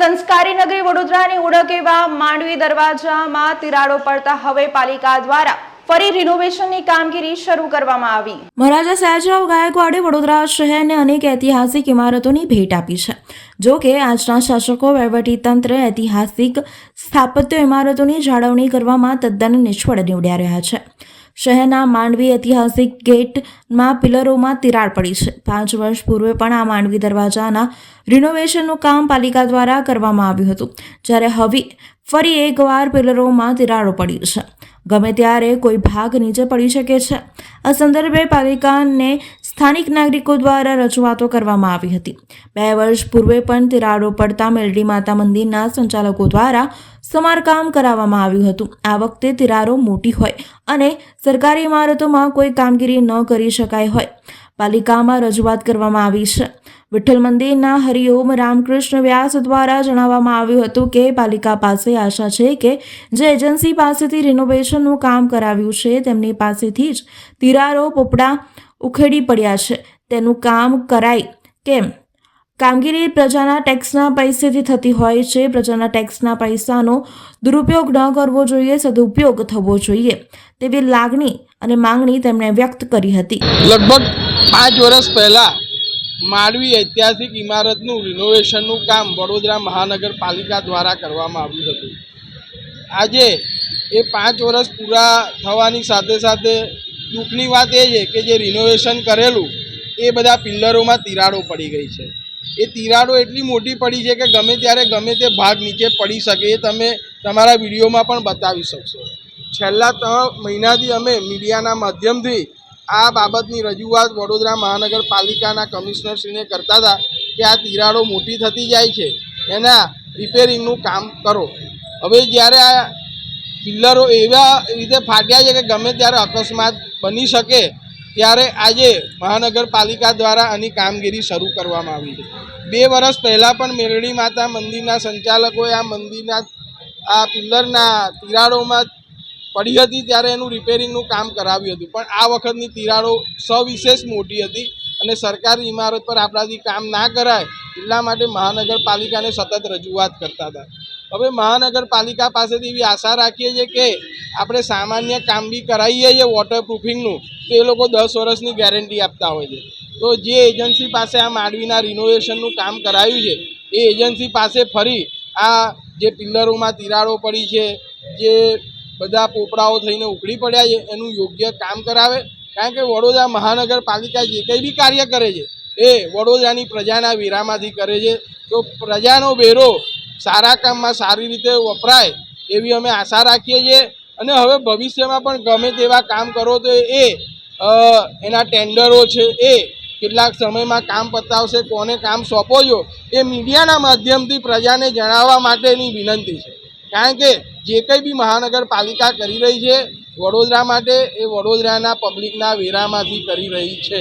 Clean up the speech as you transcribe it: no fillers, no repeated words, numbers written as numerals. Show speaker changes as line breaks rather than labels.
સંસ્કારી નગરી વડોદરાની ઓળખ એવા માંડવી દરવાજામાં તિરાડો પડતા હવે પાલિકા દ્વારા ફરી રિનોવેશનની કામગીરી શરૂ કરવામાં આવી। મહારાજા સયાજીરાવ ગાયકવાડે વડોદરા શહેરને અનેક ઐતિહાસિક ઇમારતોની ભેટ આપી છે। જો કે આજના શાસકો વહીવટીતંત્ર ઐતિહાસિક સ્થાપત્ય ઇમારતોની જાળવણી કરવામાં તદ્દન નિષ્ફળ નીવડ્યા રહ્યા છે। શહેરના માંડવી ઐતિહાસિક ગેટમાં પિલરોમાં તિરાડ પડી છે। 5 વર્ષ પૂર્વે પણ આ માંડવી દરવાજાના રિનોવેશનનું કામ પાલિકા દ્વારા કરવામાં આવ્યું હતું, જ્યારે હવે ફરી એકવાર પિલરોમાં તિરાડો પડી છે। ગમે ત્યારે કોઈ ભાગ નીચે પડી શકે છે। આ સંદર્ભે પાલિકાને સ્થાનિક નાગરિકો દ્વારા રજૂઆતો કરવામાં આવી હતી। 2 વર્ષ પૂર્વે પણ તિરાડો પડતા મેલડી માતા મંદિરના સંચાલકો દ્વારા સમારકામ કરાવવામાં આવ્યું હતું। આ વખતે તિરાડો મોટી હોય અને સરકારી ઇમારતોમાં કોઈ કામગીરી ન કરી શકાય હોય પાલિકામાં રજૂઆત કરવામાં આવી છે। વિઠ્ઠલ મંદિરના હરિઓમ રામકૃષ્ણ વ્યાસ દ્વારા જણાવવામાં આવ્યું હતું કે પાલિકા પાસે આશા છે કે જે એજન્સી પાસેથી રિનોવેશનનું કામ કરાવ્યું છે તેમની પાસેથી જ તિરાડો પોપડા ઉખેડી પડ્યા છે તેનું કામ કરાય। કેમ કામગીરી પ્રજાના ટેક્સના પૈસેથી થતી હોય છે। પ્રજાના ટેક્સના પૈસાનો દુરુપયોગ ન કરવો જોઈએ, સદુપયોગ થવો જોઈએ તેવી લાગણી અને માંગણી તેમણે વ્યક્ત કરી હતી।
લગભગ 5 વર્ષ પહેલા માંડવી ઐતિહાસિક ઇમારતનું રિનોવેશનનું કામ વડોદરા મહાનગરપાલિકા દ્વારા કરવામાં આવ્યું હતું। આજે એ 5 વર્ષ પૂરા થવાની સાથે સાથે દુઃખની વાત એ છે કે જે રિનોવેશન કરેલું એ બધા પિલ્લરોમાં તિરાડો પડી ગઈ છે। એ તિરાડો એટલી મોટી પડી છે કે ગમે ત્યારે ગમે તે ભાગ નીચે પડી શકે, એ તમે તમારા વિડીયોમાં પણ બતાવી શકશો। છેલ્લા 3 મહિનાથી અમે મીડિયાના માધ્યમથી આ બાબતની રજૂઆત વડોદરા મહાનગરપાલિકાના કમિશનરશ્રીને કરતા હતા કે આ તિરાડો મોટી થતી જાય છે, એના રિપેરિંગનું કામ કરો। હવે જ્યારે આ પિલ્લરો એવા રીતે ફાટ્યા છે કે ગમે ત્યારે અકસ્માત બની શકે, ત્યારે આજે મહાનગરપાલિકા દ્વારા આની કામગીરી શરૂ કરવામાં આવી છે। 2 વર્ષ પહેલાં પણ મેલડી માતા મંદિરના સંચાલકોએ આ મંદિરના આ પિલ્લરના તિરાડોમાં પડી હતી ત્યારે એનું રિપેરિંગનું કામ કરાવ્યું હતું, પણ આ વખતની તિરાડો સવિશેષ મોટી હતી અને સરકારી ઇમારત પર આપણાથી કામ ના કરાય એટલા માટે મહાનગરપાલિકાને સતત રજૂઆત કરતા હતા। હવે મહાનગરપાલિકા પાસેથી એવી આશા રાખીએ છીએ કે આપણે સામાન્ય કામ બી કરાવીએ છીએ વોટરપ્રૂફિંગનું, તો એ લોકો 10 વર્ષની ગેરંટી આપતા હોય છે। તો જે એજન્સી પાસે આ માંડવીના રિનોવેશનનું કામ કરાવ્યું છે એ એજન્સી પાસે ફરી આ જે પિલ્લરોમાં તિરાડો પડી છે, જે બધા પોપડાઓ થઈને ઉખડી પડ્યા છે, એનું યોગ્ય કામ કરાવે। કારણ કે વડોદરા મહાનગરપાલિકા જે કંઈ બી કાર્ય કરે છે એ વડોદરાની પ્રજાના વેરામાંથી કરે છે, તો પ્રજાનો વેરો સારા કામમાં સારી રીતે વપરાય એવી અમે આશા રાખીએ છીએ। અને હવે ભવિષ્યમાં પણ ગમે તેવા કામ કરો તો એના ટેન્ડરો છે એ કેટલાક સમયમાં કામ પતાવશે, કોને કામ સોંપો છો એ મીડિયાના માધ્યમથી પ્રજાને જણાવવા માટેની વિનંતી છે। કારણ કે જે કંઈ બી મહાનગરપાલિકા કરી રહી છે વડોદરા માટે, એ વડોદરાના પબ્લિકના વેરામાંથી કરી રહી છે।